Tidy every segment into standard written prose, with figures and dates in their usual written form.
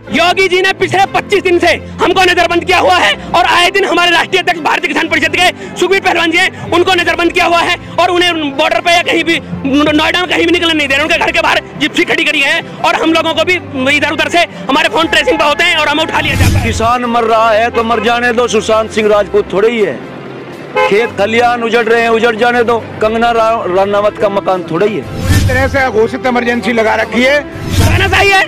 योगी जी ने पिछले 25 दिन से हमको नजरबंद किया हुआ है और आए दिन हमारे राष्ट्रीय अध्यक्ष भारतीय किसान परिषद के सुखबीर पहलवान जी हैं, उनको नजरबंद किया हुआ है और उन्हें बॉर्डर पे या कहीं भी नोएडा में कहीं भी निकलने नहीं दे रहे। उनके घर के बाहर जिप्सी खड़ी करी है और हम लोगों को भी इधर उधर से हमारे फोन ट्रेसिंग पे होते हैं और हमें उठा लिया जाता है। किसान मर रहा है तो मर जाने दो, सुशांत सिंह राजपूत थोड़े ही है। खेत खलियान उजड़ रहे हैं, उजड़ जाने दो। कंगना रनावत का मकान थोड़ा ही है। पूरी तरह से घोषित इमरजेंसी लगा रखी है। कहना चाहिए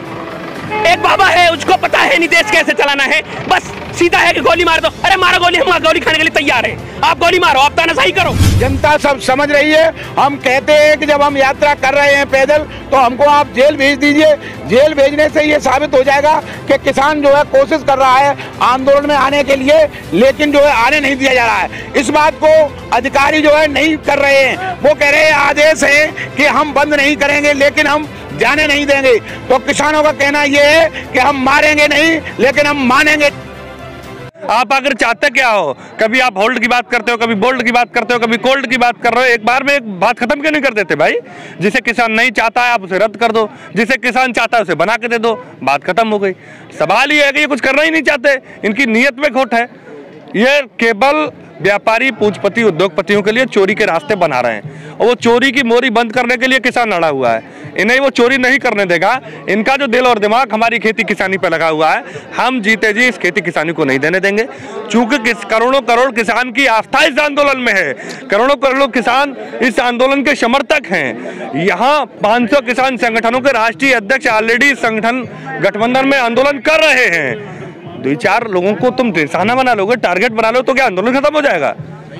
एक बाबा है, उसको पता है नहीं देश कैसे चलाना है, बस सीधा है कि गोली मार दो। अरे मारो गोली, हम गोली खाने के लिए तैयार हैं। आप गोली मारो, आप तानाशाही करो। जनता सब समझ रही है। हम कहते हैं कि जब हम यात्रा कर रहे हैं पैदल तो हमको आप जेल भेज दीजिए। जेल भेजने से ये साबित हो जाएगा कि किसान जो है कोशिश कर रहा है आंदोलन में आने के लिए, लेकिन जो है आने नहीं दिया जा रहा है। इस बात को अधिकारी जो है नहीं कर रहे हैं। वो कह रहे हैं आदेश है कि हम बंद नहीं करेंगे लेकिन हम जाने नहीं देंगे। तो किसानों का कहना यह है कि हम मारेंगे नहीं लेकिन हम मानेंगे। आप अगर चाहते क्या हो, कभी आप होल्ड की बात करते हो, कभी बोल्ड की बात करते हो, कभी कोल्ड की बात कर रहे हो। एक बार में एक बात खत्म क्यों नहीं कर देते भाई? जिसे किसान नहीं चाहता है आप उसे रद्द कर दो, जिसे किसान चाहता है उसे बना के दे दो, बात खत्म हो गई। सवाल ये है कि ये कुछ करना ही नहीं चाहते, इनकी नीयत में खोट है। ये केवल व्यापारी पूंजीपति उद्योगपतियों के लिए चोरी के रास्ते बना रहे हैं और वो चोरी की मोरी बंद करने के लिए किसान लड़ा हुआ है। इन्हें वो चोरी नहीं करने देगा। इनका जो दिल और दिमाग हमारी खेती किसानी पे लगा हुआ है, हम जीते जी इस खेती किसानी को नहीं देने देंगे। चूंकि करोड़ों करोड़ किसान की आस्था इस आंदोलन में है, करोड़ों करोड़ किसान इस आंदोलन के समर्थक हैं। यहाँ 500 किसान संगठनों के राष्ट्रीय अध्यक्ष ऑलरेडी संगठन गठबंधन में आंदोलन कर रहे हैं। 2-4 लोगों को तुम निशाना बना लोगे, टारगेट बना लो तो क्या आंदोलन खत्म हो जाएगा?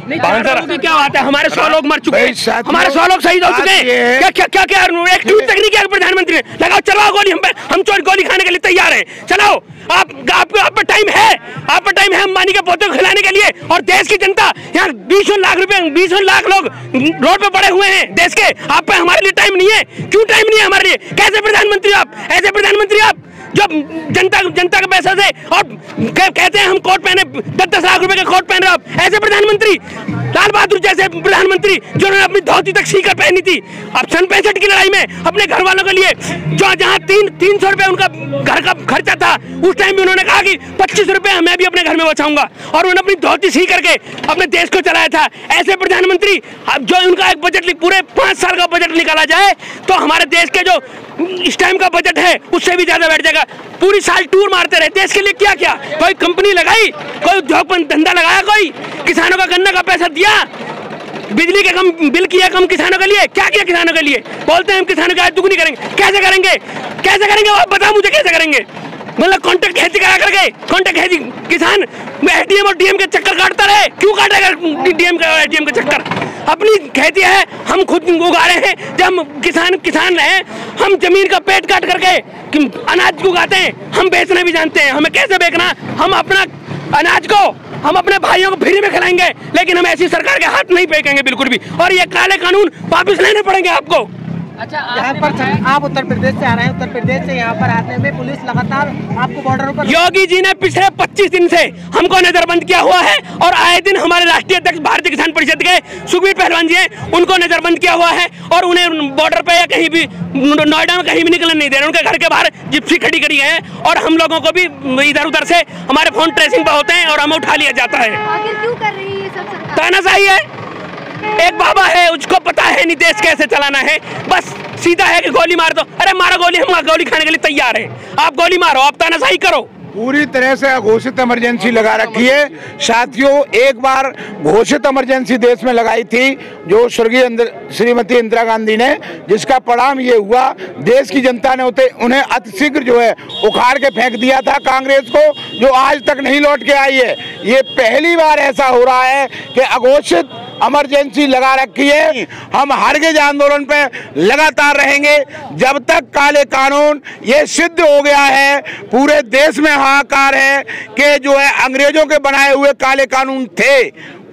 क्या बात है, हमारे 100 लोग मर चुके हैं, हमारे 100 लोग शहीद हो चुके हैं। क्या क्या क्या क्या एक ट्वीट तक नहीं किया प्रधानमंत्री ने। लगाओ, चलाओ गोली, हम गोली खाने के लिए तैयार हैं। चलाओ, आप पर टाइम है, आप पर टाइम है अंबानी के पोते को खिलाने के लिए। और देश की जनता यहाँ 20 लाख रुपए, 20 लाख लोग रोड पे पड़े हुए हैं देश के। आप पे हमारे लिए टाइम नहीं है। क्यों टाइम नहीं है हमारे लिए? कैसे प्रधानमंत्री आप, ऐसे प्रधानमंत्री आप जो जनता के पैसे से और कहते हैं हम कोट पहने, 10-10 लाख रुपए के कोट पहन रहे हो आप। ऐसे प्रधानमंत्री, लाल बहादुर जैसे प्रधानमंत्री जिन्होंने अपनी धोती तक सीकर पहनी थी अब सन 65 की लड़ाई में अपने घर वालों के लिए, जो जहां 300 रुपए उनका घर का खर्चा था, उस टाइम भी उन्होंने कहा कि 25 रुपए मैं भी अपने घर में बचाऊंगा और उन्होंने अपनी धोती सी करके अपने देश को चलाया था। ऐसे प्रधानमंत्री अब जो उनका एक बजट पूरे 5 साल का बजट निकाला जाए तो हमारे देश के जो इस टाइम का बजट है उससे भी ज्यादा बैठ जाएगा। पूरी साल टूर मारते रहे, देश के लिए क्या क्या, कोई कंपनी लगाई, कोई उद्योग धंधा लगाया, कोई किसानों का गन्ना का पैसा दिया, बिजली के कम बिल किया कम किसानों के लिए, क्या किया किसानों के लिए? बोलते हैं हम किसानों का दुगनी करेंगे। कैसे करेंगे, कैसे करेंगे आप बताओ मुझे, कैसे करेंगे? मतलब कॉन्ट्रैक्ट खेती करा करके, कॉन्ट्रैक्ट खेती किसान एटीएम और डीएम के चक्कर काटता रहे। क्यों काटेगा डीएम का एटीएम के चक्कर? अपनी खेती है, हम खुद उगा रहे हैं। जब हम किसान रहे, हम जमीन का पेट काट करके अनाज उगाते हैं, हम बेचना भी जानते हैं। हमें कैसे बेचना, हम अपना अनाज को हम अपने भाइयों को फ्री में खिलाएंगे, लेकिन हम ऐसी सरकार के हाथ नहीं फेंकेंगे बिल्कुल भी। और ये काले कानून वापस लेने पड़ेंगे आपको। अच्छा, यहाँ पर आप उत्तर प्रदेश से आ रहे हैं, उत्तर प्रदेश से यहाँ पर आने में पुलिस लगातार आपको बॉर्डर पर। योगी जी ने पिछले 25 दिन से हमको नजरबंद किया हुआ है और आए दिन हमारे राष्ट्रीय अध्यक्ष भारतीय किसान परिषद के सुखबीर पहलवान जी हैं, उनको नजरबंद किया हुआ है और उन्हें बॉर्डर पे या कहीं भी नोएडा में कहीं भी निकलने नहीं दे रहे। उनके घर के बाहर जिप्सी खड़ी करी है और हम लोगों को भी इधर उधर से हमारे फोन ट्रेसिंग पे होते हैं और हमें उठा लिया जाता है। आखिर क्यों कर रही है ये सब सरकार? तानाशाही है। एक बाबा है, उसको पता है नहीं देश कैसे चलाना है, बस सीधा है कि गोली मार दो। अरे मारो गोली, हम गोली खाने के लिए तैयार हैं। आप गोली मारो, आप तानाशाही करो। पूरी तरह से घोषित इमरजेंसी लगा रखी है। साथियों, एक बार घोषित इमरजेंसी देश में लगाई थी जो स्वर्गीय श्रीमती इंदिरा गांधी ने, जिसका परिणाम ये हुआ देश की जनता ने उन्हें अतिशीघ्र जो है उखाड़ के फेंक दिया था कांग्रेस को, जो आज तक नहीं लौट के आई है। ये पहली बार ऐसा हो रहा है कि अघोषित इमरजेंसी लगा रखी है। हम हरगिज़ आंदोलन पे लगातार रहेंगे जब तक काले कानून, ये सिद्ध हो गया है, पूरे देश में हाहाकार है कि जो है अंग्रेजों के बनाए हुए काले कानून थे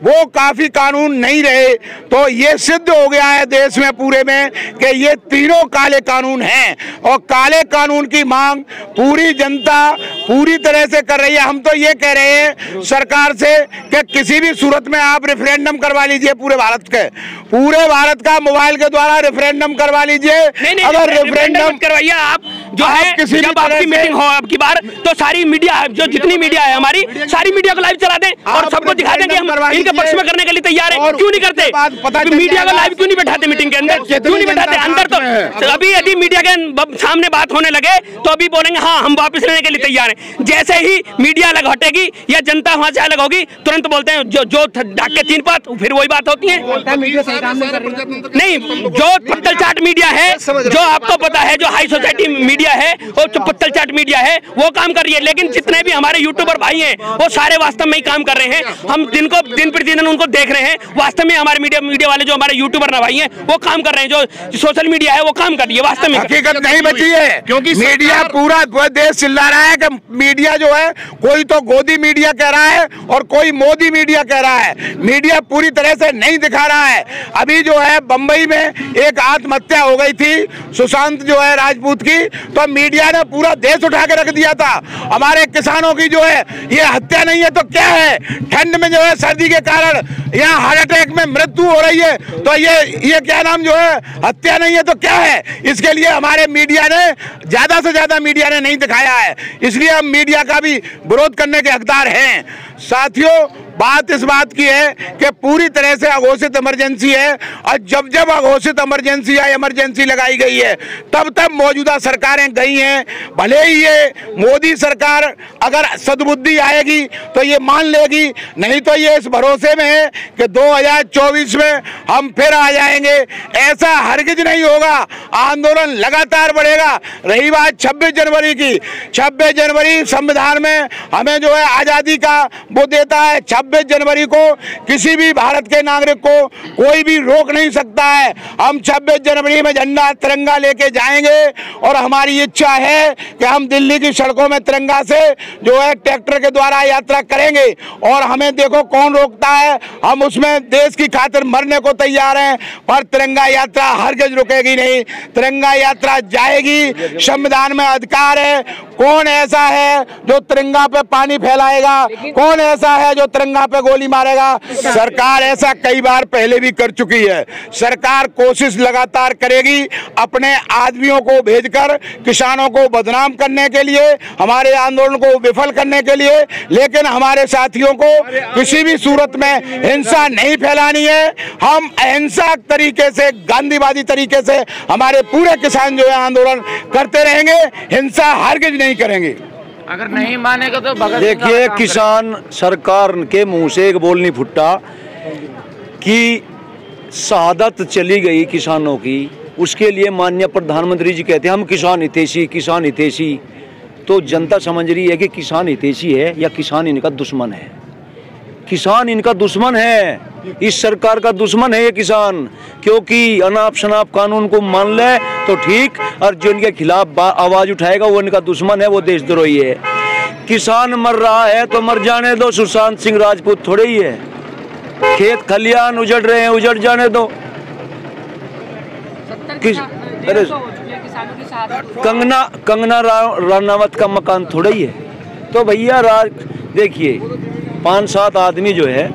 वो काफी कानून नहीं रहे। तो ये सिद्ध हो गया है देश में पूरे में कि ये तीनों काले कानून हैं और काले कानून की मांग पूरी जनता पूरी तरह से कर रही है। हम तो ये कह रहे हैं सरकार से कि किसी भी सूरत में आप रेफरेंडम करवा लीजिए, पूरे भारत का मोबाइल के द्वारा रेफरेंडम करवा लीजिए। अगर रेफरेंडम करवाइए, आप जो है जब आपकी मीटिंग हो अब की बार तो सारी मीडिया जो जितनी मीडिया है हमारी सारी मीडिया को लाइव चला दें और सबको दिखा दें कि हम इनके पक्ष में करने के लिए तैयार है। क्यों नहीं करते? मीडिया को लाइव क्यों नहीं बैठाते मीटिंग के अंदर? क्यों नहीं बैठाते अंदर? तो अभी यदि मीडिया के सामने बात होने लगे तो अभी बोलेंगे हाँ हम वापस लेने के लिए तैयार हैं। जैसे ही मीडिया अलग हटेगी या जनता वहां से अलग होगी तुरंत बोलते हैं जो ढाक के 3 बात, फिर वही बात होती है। नहीं, जो पत्तल चाट मीडिया है, जो आपको पता है, जो हाई सोसाइटी मीडिया है और जो पत्तल चाट मीडिया है वो काम कर रही है। लेकिन जितने भी हमारे यूट्यूबर भाई हैं वो सारे वास्तव में ही काम कर रहे हैं। हम दिन प्रतिदिन उनको देख रहे हैं। वास्तव में हमारे मीडिया वाले जो हमारे यूट्यूबर ना भाई हैं वो काम कर रहे हैं। जो सोशल मीडिया है वो काम कर रही है। वास्तव में हकीकत नहीं बची है, क्योंकि मीडिया पूरा देश चिल्ला रहा है कि मीडिया जो है कोई तो गोदी मीडिया कह रहा है और कोई मोदी मीडिया कह रहा है। मीडिया पूरी तरह से नहीं दिखा रहा है। अभी जो है बंबई में एक आत्महत्या हो गई थी सुशांत जो है राजपूत की, तो मीडिया ने पूरा देश उठा के रख दिया था। हमारे किसानों की जो है ये हत्या नहीं है तो क्या है? ठंड में जो है सर्दी के कारण यहाँ हार्ट अटैक में मृत्यु हो रही है, तो ये क्या नाम जो है हत्या नहीं है तो क्या है? इसके लिए हमारे मीडिया ने ज्यादा से ज्यादा मीडिया ने नहीं दिखाया है, इसलिए हम मीडिया का भी विरोध करने के हकदार हैं। साथियों, बात इस बात की है कि पूरी तरह से अघोषित इमरजेंसी है और जब जब अघोषित इमरजेंसी या इमरजेंसी लगाई गई है तब तब मौजूदा सरकारें गई हैं। भले ही ये मोदी सरकार अगर सद्बुद्धि आएगी तो ये मान लेगी, नहीं तो ये इस भरोसे में है कि 2024 में हम फिर आ जाएंगे। ऐसा हरगिज नहीं होगा, आंदोलन लगातार बढ़ेगा। रही बात 26 जनवरी की, 26 जनवरी संविधान में हमें जो है आज़ादी का वो देता है। 26 जनवरी को किसी भी भारत के नागरिक को कोई भी रोक नहीं सकता है। हम 26 जनवरी में झंडा तिरंगा लेके जाएंगे और हमारी इच्छा है कि हम दिल्ली की सड़कों में तिरंगा से जो है ट्रैक्टर के द्वारा यात्रा करेंगे और हमें देखो कौन रोकता है। हम उसमें देश की खातिर मरने को तैयार हैं, पर तिरंगा यात्रा हरगिज रुकेगी नहीं। तिरंगा यात्रा जाएगी, संविधान में अधिकार है। कौन ऐसा है जो तिरंगा पे पानी फैलाएगा? कौन ऐसा है जो तिरंगा पे गोली मारेगा? सरकार ऐसा कई बार पहले भी कर चुकी है। सरकार कोशिश लगातार करेगी अपने आदमियों को भेजकर किसानों को बदनाम करने के लिए, हमारे आंदोलन को विफल करने के लिए, लेकिन हमारे साथियों को किसी भी सूरत में हिंसा नहीं फैलानी है। हम अहिंसक तरीके से, गांधीवादी तरीके से हमारे पूरे किसान जो है आंदोलन करते रहेंगे, हिंसा हरगिज नहीं करेंगे। अगर नहीं मानेगा तो देखिए, किसान सरकार के मुंह से एक बोल नहीं फुटा कि शहादत चली गई किसानों की, उसके लिए माननीय प्रधानमंत्री जी कहते हैं हम किसान हितैषी, किसान हितैषी। तो जनता समझ रही है कि किसान हितैषी है या किसान इनका दुश्मन है। किसान इनका दुश्मन है, इस सरकार का दुश्मन है ये किसान, क्योंकि अनाप शनाप कानून को मान ले तो ठीक, और जो इनके खिलाफ आवाज उठाएगा वो इनका दुश्मन है, वो देशद्रोही है। किसान मर रहा है तो मर जाने दो, सुशांत सिंह राजपूत थोड़े ही है। खेत खलियान उजड़ रहे हैं, उजड़ जाने दो। कंगना राणावत का मकान थोड़ा ही है। तो भैया देखिए 5-7 आदमी जो है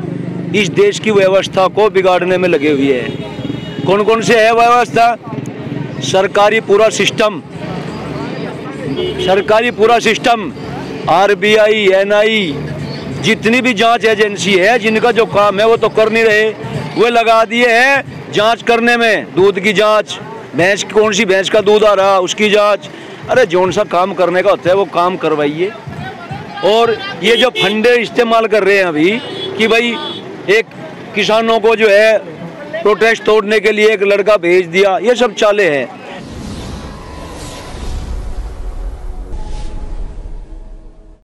इस देश की व्यवस्था को बिगाड़ने में लगे हुए हैं। कौन कौन से है व्यवस्था? सरकारी पूरा सिस्टम, RBI, NI, जितनी भी जांच एजेंसी है जिनका जो काम है वो तो कर नहीं रहे, वो लगा दिए हैं जांच करने में। दूध की जांच, भैंस कौन सी भैंस का दूध आ रहा उसकी जांच। अरे जौन सा काम करने का होता है वो काम करवाइए। और ये जो फंडे इस्तेमाल कर रहे हैं अभी कि भाई एक किसानों को जो है प्रोटेस्ट तोड़ने के लिए एक लड़का भेज दिया, ये सब चाले हैं।